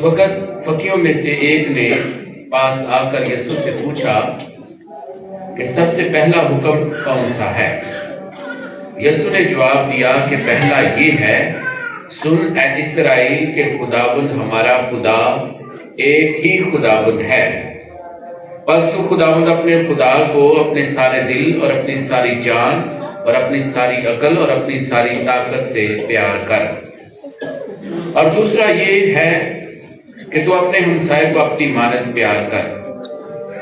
वक्त फकीरों में से एक ने पास आकर यीशु से पूछा कि सबसे पहला हुक्म कौन सा है। यीशु ने जवाब दिया कि पहला ये है, सुन ऐ इस्राएल के खुदाबंद हमारा खुदा एक ही खुदाबंद है। बस तू खुदाबंद अपने खुदा को अपने सारे दिल और अपनी सारी जान और अपनी सारी अकल और अपनी सारी ताकत से प्यार कर। और दूसरा ये है कि तू अपने हमसाये को अपनी मानद प्यार कर।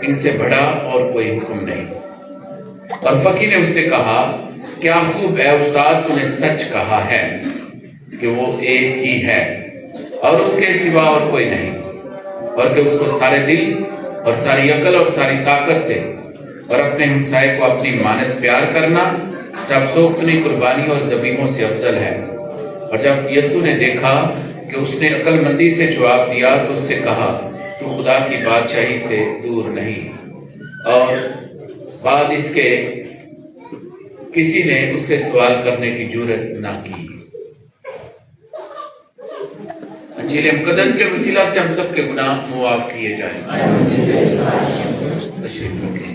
इनसे बड़ा और कोई हुक्म नहीं। और फकीर ने उससे कहा, क्या खूब है उस्ताद, तूने सच कहा है कि वो एक ही है और उसके सिवा और कोई नहीं, और कि उसको सारे दिल और सारी अकल और सारी ताकत से और अपने हमसाये को अपनी मानद प्यार करना सब सोख्तनी कुर्बानी और ज़बीहों से अफजल है। और जब यीशु ने देखा कि उसने अक्लमंदी से जवाब दिया तो उससे कहा, तू खुदा की बादशाही से दूर नहीं। और बाद इसके किसी ने उससे सवाल करने की जुर्रत ना की। अंजील मुक़द्दस के वसीला से हम सब के गुनाह मुआफ किए जाएं। तशरीफ रखें।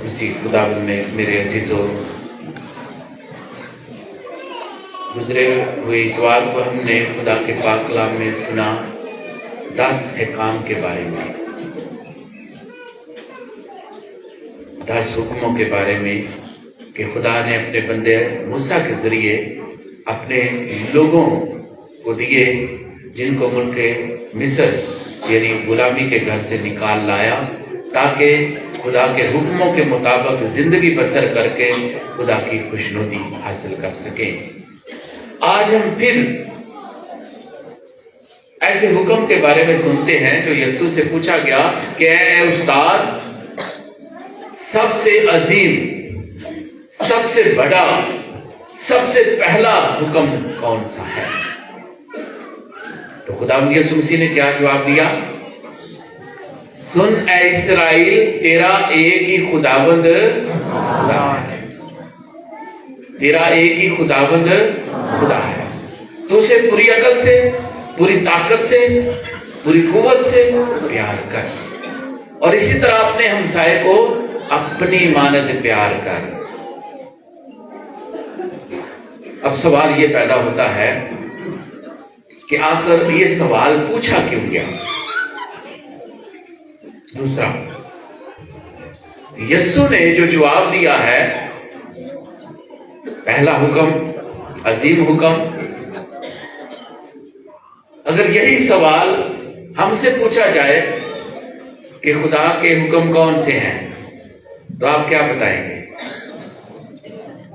इसी खुदावंद में मेरे अजीजों, गुजरे हुए इतवार को हमने खुदा के पाक कलाम में सुना 10 अहकाम के बारे में, 10 हुक्मों के बारे में कि खुदा ने अपने बंदे मूसा के जरिए अपने लोगों को दिए, जिनको मुल्क मिस्र यानी गुलामी के घर से निकाल लाया, ताकि खुदा के हुक्मों के मुताबिक जिंदगी बसर करके खुदा की खुशनुदी हासिल कर सके। आज हम फिर ऐसे हुक्म के बारे में सुनते हैं जो यीशु से पूछा गया कि ऐ उस्ताद, सबसे अजीम, सबसे बड़ा, सबसे पहला हुक्म कौन सा है। तो खुदावंद यीशु मसीह ने क्या जवाब दिया? सुन ऐ इस्राएल, तेरा एक ही खुदावंद खुदा है। तेरा एक ही खुदावंद खुदा है। तू उसे पूरी अकल से, पूरी ताकत से, पूरी कुव्वत से प्यार कर, और इसी तरह अपने हमसाये को अपनी मानद प्यार कर। अब सवाल ये पैदा होता है कि आखिर ये सवाल पूछा क्यों गया। दूसरा, यीशु ने जो जवाब दिया है, पहला हुक्म, अजीम हुक्म, अगर यही सवाल हमसे पूछा जाए कि खुदा के हुक्म कौन से हैं, तो आप क्या बताएंगे?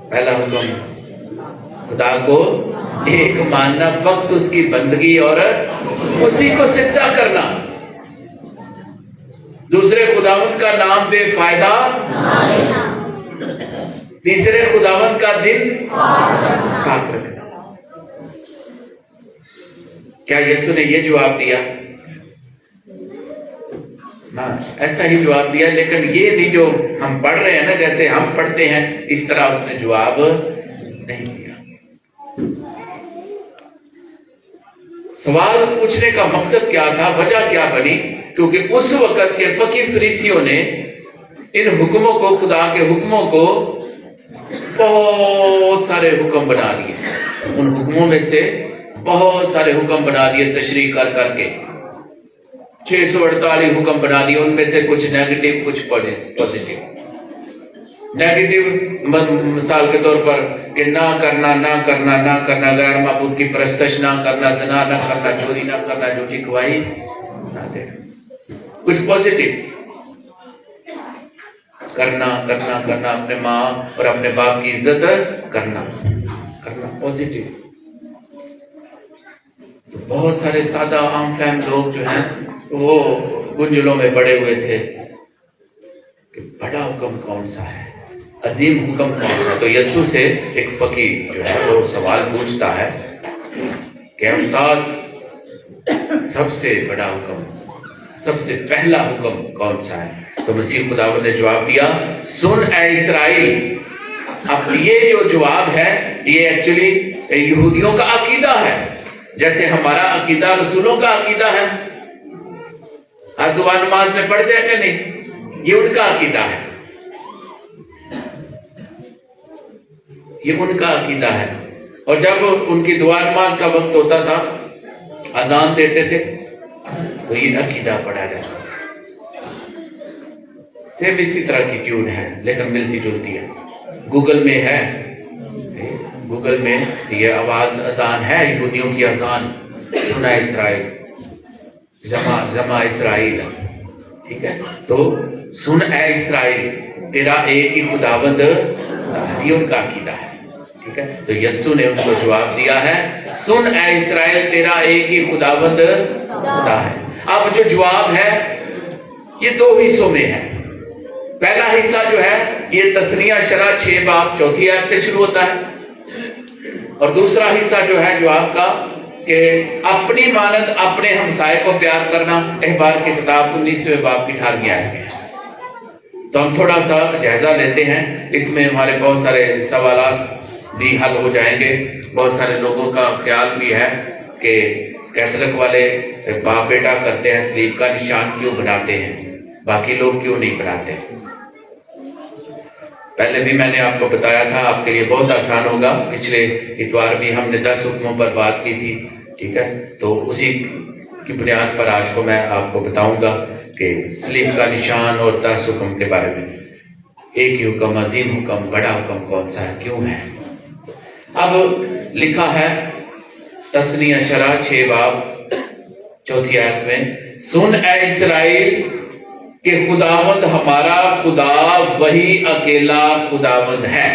पहला हुक्म, खुदा को एक मानना, वक्त उसकी बंदगी और उसी को सिद्धा करना। दूसरे खुदावंद का नाम बेफायदा, तीसरे खुदावंद का दिन पाक रखना। क्या यीशु ने ये जवाब दिया? ना, ऐसा ही जवाब दिया, लेकिन ये नहीं जो हम पढ़ रहे हैं ना, जैसे हम पढ़ते हैं इस तरह उसने जवाब नहीं दिया। सवाल पूछने का मकसद क्या था, वजह क्या बनी? क्योंकि उस वक्त के फकीर फरीसियों ने इन हुक्मों को, खुदा के हुक्मों को बहुत सारे हुक्म बना दिए। उन हुक्मों में से बहुत सारे हुक्म बना दिए तशरीह कर करके, 648 हुक्म बना दिए। उनमें से कुछ नेगेटिव, कुछ पॉजिटिव। नेगेटिव मिसाल के तौर पर कि ना करना, ना करना, ना करना, गैर माबूद की परस्तश ना करना, ज़िना ना करना, चोरी ना करना, झूठी गवाही ना देना। कुछ पॉजिटिव, करना करना करना, अपने माँ और अपने बाप की इज्जत करना करना, पॉजिटिव। तो बहुत सारे सादा आम फहम लोग जो हैं वो गुंजलों में पड़े हुए थे कि बड़ा हुक्म कौन सा है, अजीम हुक्म कौन सा। तो यीशु से एक फकीर जो है वो सवाल पूछता है कि उस्ताद, सबसे बड़ा हुक्म, सबसे पहला हुक्म कौन सा है? तो मसीह खुदावंद ने जवाब दिया, सुन ऐ इस्राएल। अब ये जो जवाब है یہ ایکچولی یہودیوں کا عقیدہ ہے، جیسے ہمارا عقیدہ رسولوں کا عقیدہ ہے. ہر دعا نماز میں پڑھتے ہیں کہ نہیں؟ یہ ان کا عقیدہ ہے، یہ ان کا عقیدہ ہے. اور جب ان کی دعا نماز کا وقت ہوتا تھا، اذان دیتے تھے، تو یہ عقیدہ پڑھا جاتا. سیم اسی طرح کی ٹیون ہے لیکن ملتی جلتی ہے. گوگل میں ہے، گوگل میں یہ آواز اذان ہے، یہودیوں کی اذان، سنا اسرائیل، جمع اسرائیل، ٹھیک ہے. تو سن اے اسرائیل تیرا ایک ہی خداوند، یہ ان کا عقیدہ ہے، ٹھیک ہے. تو یسوع نے ان کو جواب دیا ہے سن اے اسرائیل تیرا ایک ہی خداوند خدا ہے. اب جو جواب ہے یہ دو حصوں میں ہے. پہلا حصہ جو ہے یہ تثنیہ شرح 6 باب 4 آیت سے شروع ہوتا ہے، اور دوسرا حصہ جو ہے جواب کا کہ اپنی مانند اپنے ہمسائے کو پیار کرنا، احبار کی کتاب 19ویں باب کی 18ویں آیت میں. تو ہم تھوڑا سا جائزہ لیتے ہیں، اس میں ہمارے بہت سارے سوالات بھی حل ہو جائیں گے. بہت سارے لوگوں کا خیال بھی ہے کہ کیتھولک والے باپ بیٹا کرتے ہیں، سلیب کا نشان کیوں بناتے ہیں، باقی لوگ کیوں نہیں بناتے. پہلے بھی میں نے آپ کو بتایا تھا، آپ کے لیے بہت آسان ہوگا. پچھلے اتوار بھی ہم نے 10 حکموں پر بات کی تھی، ٹھیک ہے. تو اسی کی بنیاد پر آج کو میں آپ کو بتاؤں گا کہ سلیب کا نشان اور 10 حکم کے بارے میں. ایک ہی حکم، عظیم حکم، بڑا حکم کون سا ہے، کیوں ہے؟ اب لکھا ہے تثنیہ شرح 6 باب 4 آیت میں، سن اے اسرائیل کہ خداوند ہمارا خدا وہی اکیلا خداوند ہے.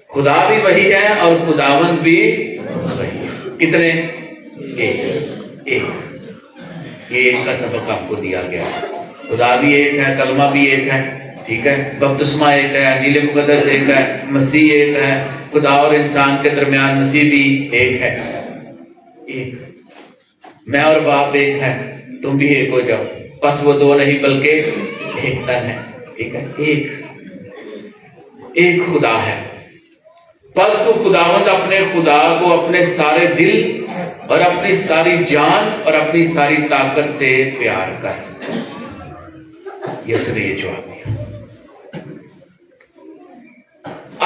خدا بھی وہی ہے اور خداوند بھی وہی. کتنے؟ ایک. یہ ایک کا سبق آپ کو دیا گیا. خدا بھی ایک ہے، کلمہ بھی ایک ہے، ٹھیک ہے. بپتسمہ ایک ہے، انجیل مقدس ایک ہے، مسیح ایک ہے. خدا اور انسان کے درمیان مسیح بھی ایک ہے. ایک میں اور باپ ایک ہے، تم بھی ایک ہو جاؤ. بس وہ دو نہیں بلکہ ایک تن ہے، ٹھیک ہے. ایک خدا ہے. بس تو خداوند اپنے خدا کو اپنے سارے دل اور اپنی ساری جان اور اپنی ساری طاقت سے پیار کر. یسوع نے یہ جواب دیا.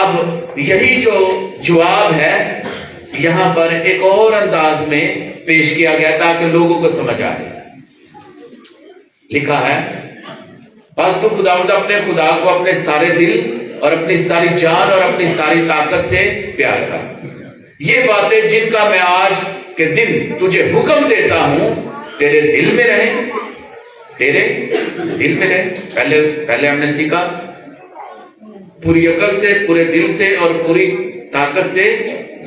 اب یہی جو جواب ہے یہاں پر ایک اور انداز میں پیش کیا گیا تاکہ لوگوں کو سمجھ آئے. لکھا ہے بس تو خداوند اپنے خدا کو اپنے سارے دل اور اپنی ساری جان اور اپنی ساری طاقت سے پیار کر. یہ باتیں جن کا میں آج کے دن تجھے حکم دیتا ہوں تیرے دل میں رہے، تیرے دل میں رہے. پہلے ہم نے سیکھا پوری عقل سے، پورے دل سے اور پوری طاقت سے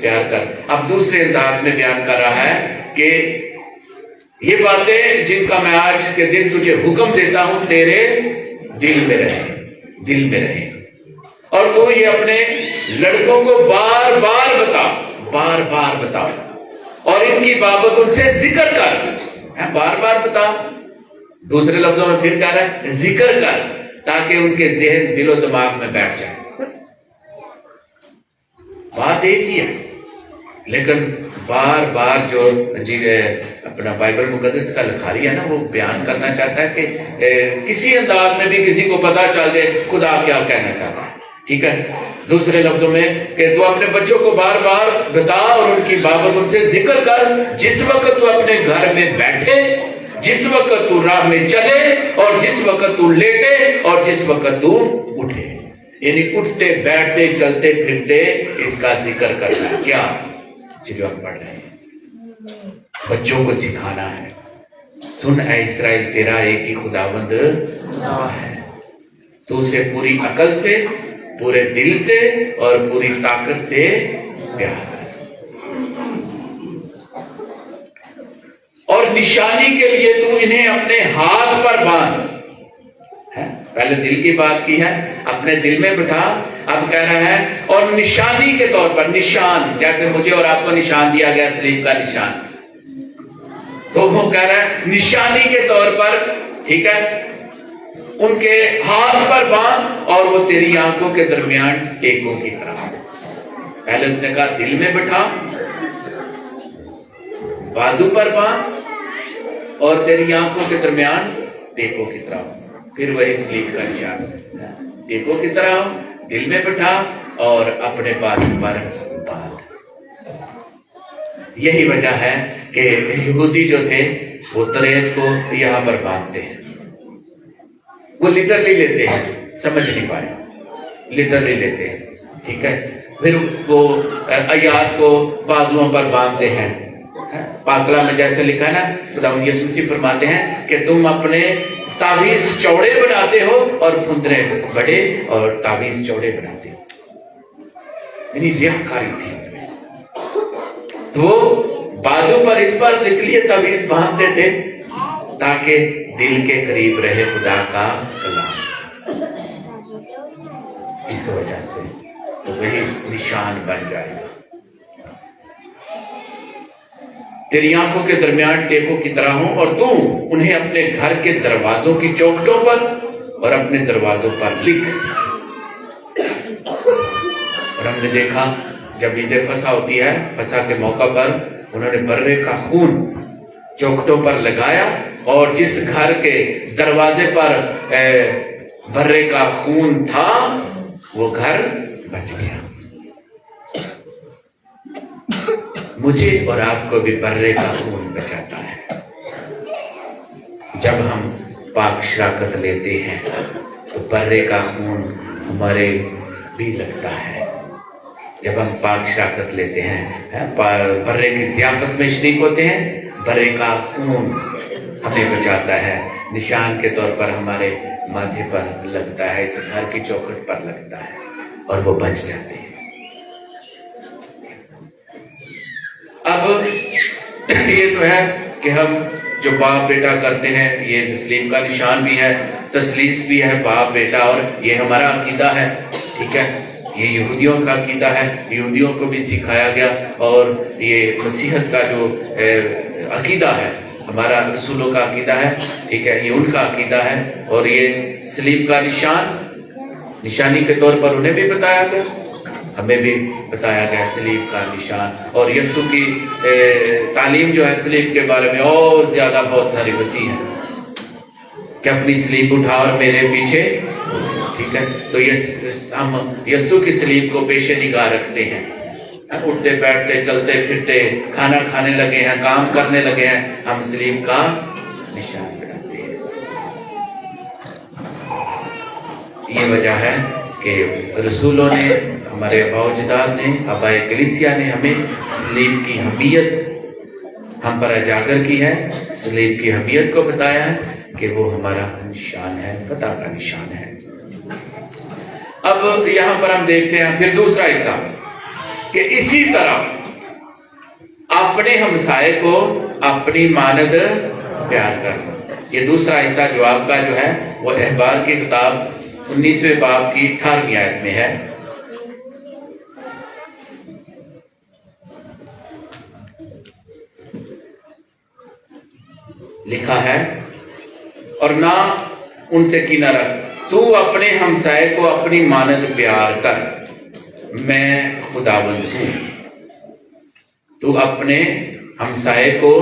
پیار کر. اب دوسرے انداز میں بیان کر رہا ہے کہ یہ باتیں جن کا میں آج کے دن تجھے حکم دیتا ہوں تیرے دل میں رہے، دل میں رہے. اور تو یہ اپنے لڑکوں کو بار بار بتا اور ان کی بابت ان سے ذکر کر. بار بار بتا، دوسرے لفظوں میں پھر کہہ رہا ہے ذکر کر تاکہ ان کے ذہن دل و دماغ میں بیٹھ جائے. بات ایک ہی ہے لیکن بار بار جو اپنا بائبل مقدس کا لکھاری ہے نا وہ بیان کرنا چاہتا ہے کہ کسی انداز میں بھی کسی کو پتا چل جائے خدا کیا کہنا چاہتا ہے، ٹھیک ہے. دوسرے لفظوں میں کہ تو اپنے بچوں کو بار بار بتا اور ان کی بابت ان سے ذکر کر جس وقت تو اپنے گھر میں بیٹھے، جس وقت تو راہ میں چلے اور جس وقت تو لیٹے اور جس وقت تو اٹھے. یعنی اٹھتے بیٹھتے چلتے پھرتے اس کا ذکر کرنا. کیا جو ہم پڑھ رہے ہیں بچوں کو سکھانا ہے. سن اے اسرائیل تیرا ایک ہی خداوند ہے، تو اسے پوری عقل سے، پورے دل سے اور پوری طاقت سے پیار کر. اور نشانی کے لیے تو انہیں اپنے ہاتھ پر باندھ. پہلے دل کی بات کی ہے، اپنے دل میں بٹھا. اب کہہ رہا ہے اور نشانی کے طور پر، نشان جیسے مجھے اور آپ کو نشان دیا گیا سلیب کا نشان، تو وہ کہہ رہا ہے نشانی کے طور پر، ٹھیک ہے، ان کے ہاتھ پر باندھ اور وہ تیری آنکھوں کے درمیان ایکوں کی طرح. पहले उसने कहा दिल में बिठा, बाजू पर बांध और तेरी आंखों के दरमियान टेकों की तरह। फिर वही सलीब का निशान, टेकों की तरह दिल में बिठा और अपने बाजू पर बांध। यही वजह है कि यहूदी जो थे वो तरेत को यहाँ पर बांधते हैं। वो लिटरली लेते हैं, समझ नहीं पाए, लिटरली लेते हैं, ठीक है। फिर वो आयात को बाजुओं पर बांधते हैं। पाकला में जैसे लिखा है ना, खुदावंद यीशु मसीह फरमाते हैं कि तुम अपने तावीज चौड़े बनाते हो और फुंदरे बड़े और तावीज चौड़े बनाते हो। यानी रियाकारी थी। तो बाजू पर इस पर इसलिए तावीज बांधते थे ताकि दिल के करीब रहे खुदा का कलाम। इस वजह से तो वही निशान बन जाएगा। तेरी आंखों के दरमियान टेकों की तरह हो और तू उन्हें अपने घर के दरवाजों की चौखटों पर और अपने दरवाजों पर लिख। और हमने देखा जब ईद फसा होती है, फसा के मौका पर उन्होंने बर्रे का खून चौखटों पर लगाया और जिस घर के दरवाजे पर बर्रे का खून था वो घर बच गया। मुझे और आपको भी बर्रे का खून बचाता है। जब हम पाक शराकत लेते हैं तो बर्रे का खून हमारे भी लगता है। जब हम पाक शराकत लेते हैं, बर्रे की ज़ियाफ़त में शरीक होते हैं, बर्रे का खून हमें बचाता है। निशान के तौर पर हमारे माथे पर लगता है, इस घर की चौखट पर लगता है और वो बच जाते हैं। अब ये तो है कि हम जो बाप बेटा करते हैं, ये तस्लीम का निशान भी है, तसलीस भी है, बाप बेटा, और ये हमारा अकीदा है, ठीक है। ये यहूदियों का अकीदा है, यहूदियों को भी सिखाया गया, और ये मसीहत का जो अकीदा है, हमारा रसूलों का अकीदा है, ठीक है, ये उनका अकीदा है। और ये सलीब का निशानी के तौर पर उन्हें भी बताया गया, हमें भी बताया गया सलीब का निशान। और यीशु की तालीम जो है सलीब के बारे में और ज्यादा बहुत सारी वसी है कि अपनी सलीब उठा और मेरे पीछे, ठीक है। तो हम यीशु की सलीब को पेशे निगाह रखते हैं, उठते बैठते चलते फिरते खाना खाने लगे हैं, काम करने लगे हैं, हम सलीब का निशान बनाते हैं। ये वजह है कि रसूलों ने, हमारे अबाउजदाद ने, अबाए कलीसिया ने हमें सलीब की अहमियत हम पर उजागर की है, सलीब की अहमियत को बताया है कि वो हमारा निशान है, पता का निशान है। अब यहां पर हम देखते हैं फिर दूसरा हिस्सा कि इसी तरह अपने हमसाए को अपनी मानद प्यार करना। ये दूसरा हिस्सा जवाब का जो है वो अहबार की किताब 19वें बाब की 18वीं आयत में है। लिखा है, और ना उनसे कीना रख, तू अपने हमसाए को अपनी मानद प्यार कर, मैं खुदावंद हूं। तू अपने हमसाए को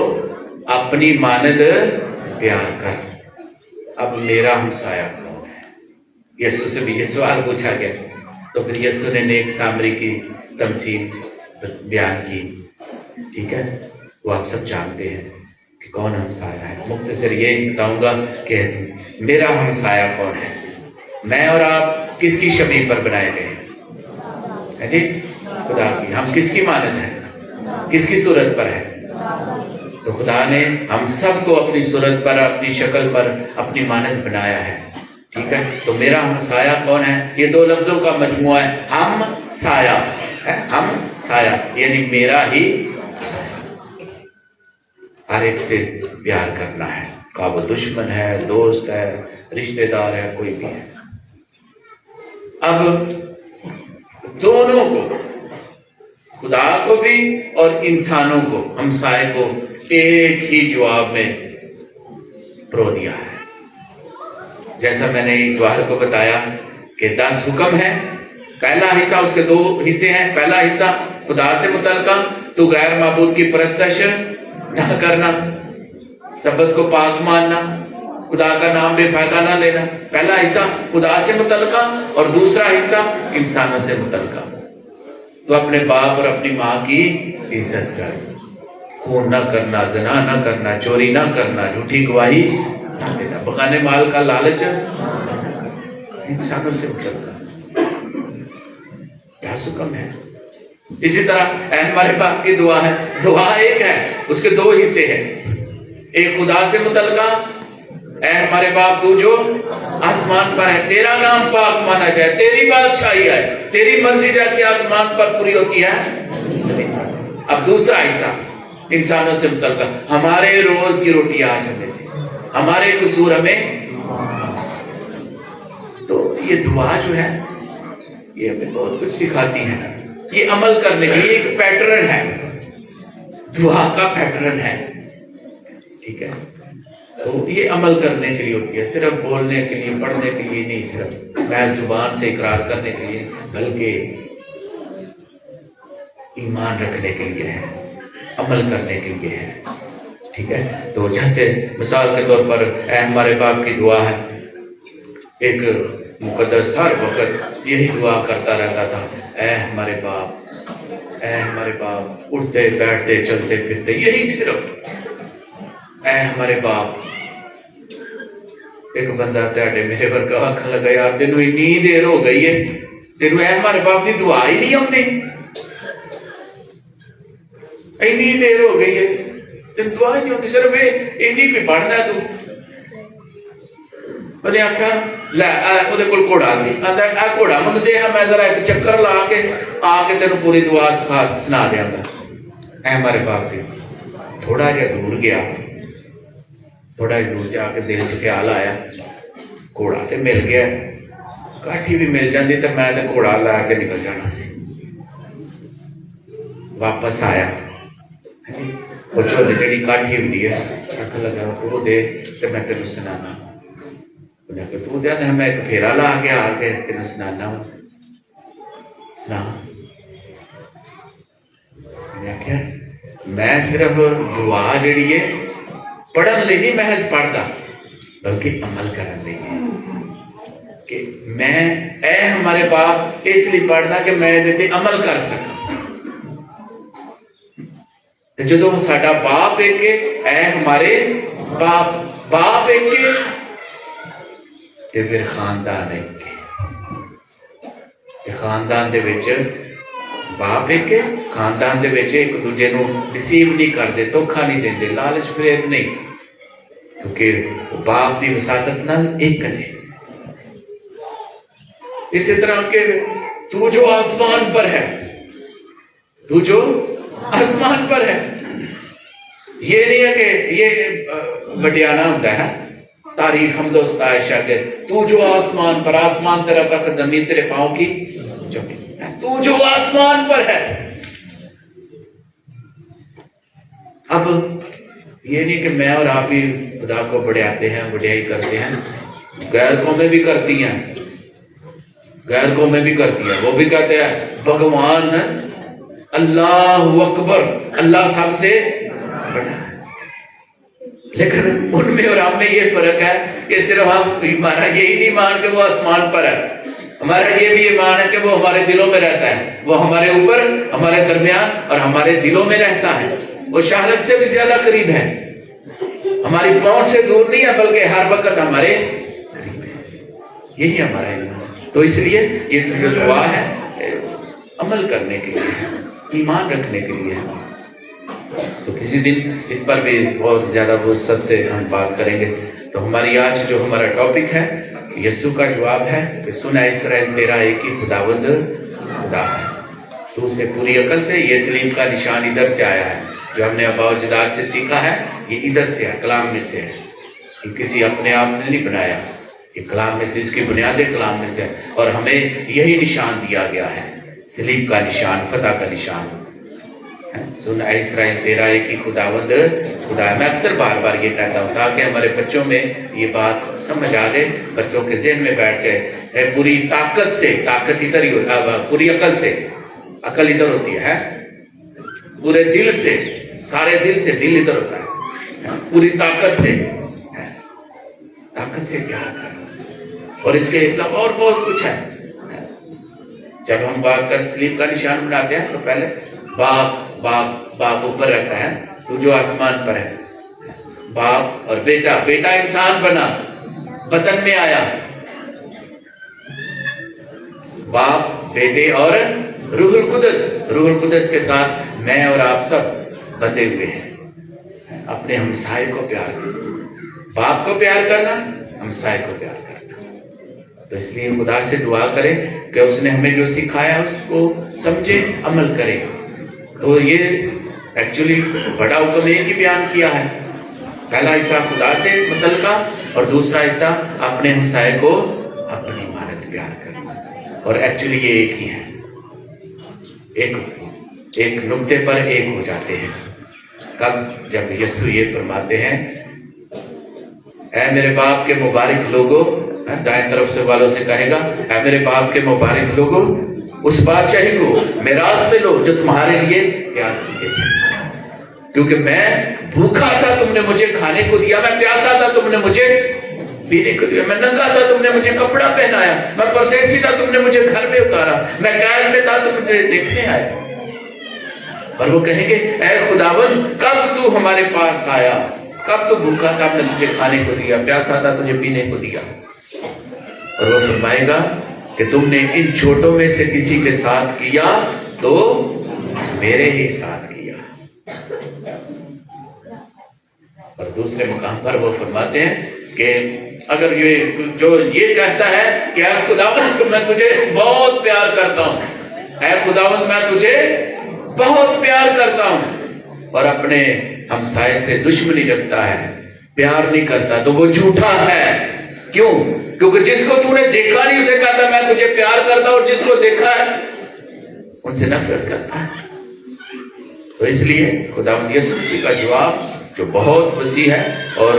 अपनी मानद प्यार कर। अब मेरा हमसाया कौन है? यीशु से भी ये सवाल पूछा गया, तो फिर यीशु ने नेक सामरी की तमसील बयान की, ठीक है। वो आप सब जानते हैं कि कौन हमसाया है। मुख्तसर ये बताऊंगा कि मेरा हमसाया कौन है। मैं और आप किसकी शबीह पर बनाए गए हैं? है जी, खुदा की। हम किसकी मानद है? किसकी सूरत पर है? तो खुदा ने हम सबको अपनी सूरत पर, अपनी शक्ल पर, अपनी मानद बनाया है, ठीक है। तो मेरा हमसाया कौन है? ये दो लफ्जों का मजमुआ है, हम साया है, हम साया, यानी मेरा ही हर एक से प्यार करना है, का वो दुश्मन है, दोस्त है, रिश्तेदार है, कोई भी है। अब दोनों को, खुदा को भी और इंसानों को, हमसाए को, एक ही जवाब में प्रो दिया है। जैसा मैंने इस वार को बताया कि 10 हुक्म है, پہلا حصہ، اس کے دو حصے ہیں. پہلا حصہ خدا سے متعلقہ، تو غیر معبود کی پرستش نہ کرنا، سبت کو پاک ماننا، خدا کا نام بے فائدہ نہ لینا. پہلا حصہ خدا سے متعلقہ، اور دوسرا حصہ انسانوں سے متعلقہ. تو اپنے باپ اور اپنی ماں کی عزت کر، خون نہ کرنا، زنا نہ کرنا، چوری نہ کرنا، جھوٹی گواہی نہ دینا، بغانے مال کا لالچ، انسانوں سے متعلقہ کیا حکم ہے. اسی طرح اے ہمارے باپ کی دعا ہے. دعا ایک ہے، اس کے دو حصے ہیں. ایک خدا سے متعلقہ، اے ہمارے باپ تو جو آسمان پر ہے، تیرا نام پاک مانا جائے، تیری بادشاہی ہے، تیری مرضی جیسی آسمان پر پوری ہوتی ہے. اب دوسرا حصہ انسانوں سے متعلقہ، ہمارے روز کی روٹی آج ہمیں دے، ہمارے قصور ہمیں. تو یہ دعا جو ہے یہ ہمیں بہت کچھ سکھاتی ہے. یہ عمل کرنے کے لیے ایک پیٹرن ہے، دعا کا پیٹرن ہے. ٹھیک ہے، تو یہ عمل کرنے کے لیے ہوتی ہے، صرف بولنے کے لیے، پڑھنے کے لیے نہیں، صرف محض زبان سے اقرار کرنے کے لیے، بلکہ ایمان رکھنے کے لیے ہے، عمل کرنے کے لیے ہے. ٹھیک ہے، تو جیسے مثال کے طور پر اے ہمارے باپ کی دعا ہے. ایک مقدس ہر وقت یہی دعا کرتا رہتا تھا، اے ہمارے باپ، اے ہمارے باپ، اٹھتے بیٹھتے چلتے پھرتے یہی صرف اے ہمارے باپ. ایک بندہ تیرے میرے پر کہا آنکھ لگا، یار تینوں اتنی دیر ہو گئی ہے، تینوں اے ہمارے باپ کی دعا ہی نہیں آتی، اتنی دیر ہو گئی ہے تین دعا ہی نہیں ہوتی، صرف اتنی بھی پڑھنا ہے. تو انہیں آخیا لے وہ گھوڑا سی، آتا گھوڑا من دے، میں ذرا ایک چکر لا کے آ کے تینوں پوری دعا سنا دیا گا. اے ہمارے باپ کی تھوڑا جہا دور گیا، تھوڑا جہا دور جا کے دل چ خیال آیا، گھوڑا تو مل گیا، کاٹھی بھی مل جاتی تو میں تو گھوڑا لا کے نکل جانا سی. واپس آیا، وہ چولی جڑی کاٹھی ہوتی ہے، آخر لگا وہ دے تو میں تینوں سنانا. تو دیا میں ایک پھیرا لا کے آ کے تینوں سنانا. سنا آخیا میں صرف دعا جڑی ہے پڑھن لئی نہیں محض پڑھتا، بلکہ عمل کرن لئی ہے. کہ میں اے ہمارے باپ اس لیے پڑھنا کہ میں یہ عمل کر سکا. جدو ساڈا باپ ایک اے ہمارے باپ، باپ ایک تے پھر خاندان ایک، خاندان دے وچ باپ ایک، خاندان دے وچ ایک دوجے نو ڈسیو نہیں کرتے، دھوکھا نہیں دیندے، لالچ فریب نہیں، کیونکہ باپ دی وساطت نال ایک نے. اسی طرح کہ تو جو آسمان پر ہے، تو جو آسمان پر ہے، یہ نہیں ہے کہ یہ بڈیانہ ہوتا ہے، تعریف حمد و ستائش ہے کہ تو جو آسمان پر، آسمان تیرا تخت، زمین تیرے پاؤں کی چوکی، تو جو آسمان پر ہے. اب یہ نہیں کہ میں اور آپ ہی خدا کو بڑھاتے ہیں، بڑھائی کرتے ہیں، غیر قومیں بھی کرتی ہیں، غیر قومیں بھی کرتی ہیں، وہ بھی کہتے ہیں بھگوان اللہ اکبر، اللہ سب سے بڑا ہے. لیکن ان میں اور ہم میں یہ فرق ہے کہ صرف ہم ہمارا یہی نہیں مان کہ وہ آسمان پر ہے، ہمارا یہ بھی ایمان ہے کہ وہ ہمارے دلوں میں رہتا ہے، وہ ہمارے اوپر، ہمارے درمیان اور ہمارے دلوں میں رہتا ہے. وہ شہادت سے بھی زیادہ قریب ہے، ہماری پہنچ سے دور نہیں ہے، بلکہ ہر وقت ہمارے قریب ہے. یہی ہمارا ایمان. تو اس لیے یہ جو دعا ہے عمل کرنے کے لیے، ایمان رکھنے کے لیے ہے. تو کسی دن اس پر بھی بہت زیادہ وسعت سے ہم بات کریں گے. تو ہماری آج جو ہمارا ٹاپک ہے، یسوع کا جواب ہے کہ سن اے اسرائیل، تیرا ایک ہی خداوند خدا ہے، تو اسے پوری عقل سے. یہ سلیم کا نشان ادھر سے آیا ہے، جو ہم نے ابا و جداد سے سیکھا ہے، یہ ادھر سے ہے، کلام میں سے ہے. یہ کسی اپنے آپ نے نہیں بنایا، یہ کلام میں سے، اس کی بنیادیں کلام میں سے ہے. اور ہمیں یہی نشان دیا گیا ہے، سلیم کا نشان، فتح کا نشان. सुन ऐ इस्राएल तेरा एक ही खुदावंद खुदा है। मैं अक्सर बार बार ये कहता हूँ ताकि हमारे बच्चों में ये बात समझ आ जाए, बच्चों के ज़हन में बैठ जाए। पूरी ताकत से, ताकत इधर ही, पूरी अकल से, अकल इधर होती है, पूरे दिल से, सारे दिल से, दिल इधर होता है, पूरी ताकत से, ताकत से प्यार करो। और इसके अलावा और बहुत कुछ है। जब हम बात कर स्लीप का निशान बनाते हैं तो पहले बाप बाप बाप ऊपर रहता है, तू जो आसमान पर है, बाप और बेटा, बेटा इंसान बना, बदन में आया, बाप बेटे और रूहुल कुदस, रूहुल कुदस के साथ मैं और आप सब बंधे हुए हैं। अपने हमसाए को प्यार करना, बाप को प्यार करना, हमसाए को प्यार करना। तो इसलिए खुदा से दुआ करें कि उसने हमें जो सिखाया उसको समझे, अमल करें। तो ये एक्चुअली बड़ा हुक्म एक ही बयान किया है। पहला हिस्सा खुदा से मुतल्लिका और दूसरा हिस्सा अपने हमसाए को अपनी मानत प्यार करना। और एक्चुअली ये एक ही है, एक नुक्ते पर एक हो जाते हैं। कब? जब यीशु ये फरमाते हैं, ऐ मेरे बाप के मुबारक लोगो, दाएं तरफ से वालों से कहेगा, ऐ मेरे बाप के मुबारक लोगो, उस बादशाही को मेराज में लो जो तुम्हारे लिए तैयार की गई है। क्योंकि मैं भूखा था, तुमने मुझे खाने को दिया, मैं प्यासा था, तुमने मुझे पीने को दिया, मैं नंगा था, तुमने मुझे कपड़ा पहनाया, मैं परदेसी था, तुमने मुझे घर में उतारा, मैं कैद में था, तुम मुझे देखने आए। और वो कहेंगे, ऐ खुदावंद कब तू हमारे पास आया, कब तू भूखा था, हमने तुझे खाने को दिया, प्यासा था, तुझे पीने को दिया। और वो फरमाएगा कि तुमने इन छोटों में से किसी के साथ किया तो मेरे ही साथ किया। और दूसरे मुकाम पर वो फरमाते हैं कि अगर ये जो ये कहता है कि ऐ खुदावंद मैं तुझे बहुत प्यार करता हूं, ऐ खुदावंद मैं तुझे बहुत प्यार करता हूं, और अपने हमसाए से दुश्मनी रखता है, प्यार नहीं करता, तो वो झूठा है। क्यों? क्योंकि जिसको तूने देखा नहीं उसे कहता मैं तुझे प्यार करता, और जिसको देखा है उनसे नफरत करता है। तो इसलिए खुदावंद यीशु मसीह का जवाब जो बहुत वसी है और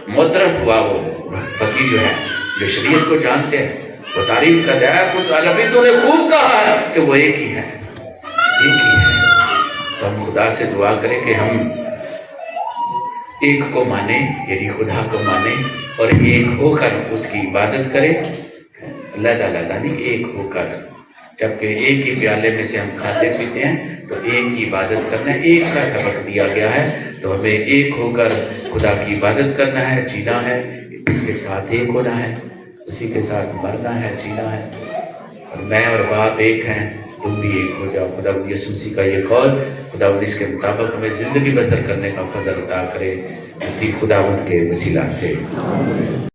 मुतरफ हुआ, वो फकीह जो है, जो शरीयत को जानते हैं, वो तारीफ कर रहा है, कुछ अलग तूने खूब कहा है कि वो एक ही है, एक ही है। तो हम खुदा से दुआ करें कि हम एक को माने, यानी खुदा को माने, और एक होकर उसकी इबादत करें, अलग-अलग नहीं, एक होकर। जबकि एक ही प्याले में से हम खाते पीते हैं, तो एक की इबादत करना है, एक का सबक दिया गया है, तो हमें एक होकर खुदा की इबादत करना है, जीना है, उसके साथ एक होना है, उसी के साथ मरना है, जीना है। और मैं और बाप एक हैं, तुम भी एक हो जाओ। खुदावंद यीशु मसीह का ये कौल, खुदावंद इसके मुताबिक हमें जिंदगी बसर करने का फजल अता करे, इसी खुदावंद के वसीला से।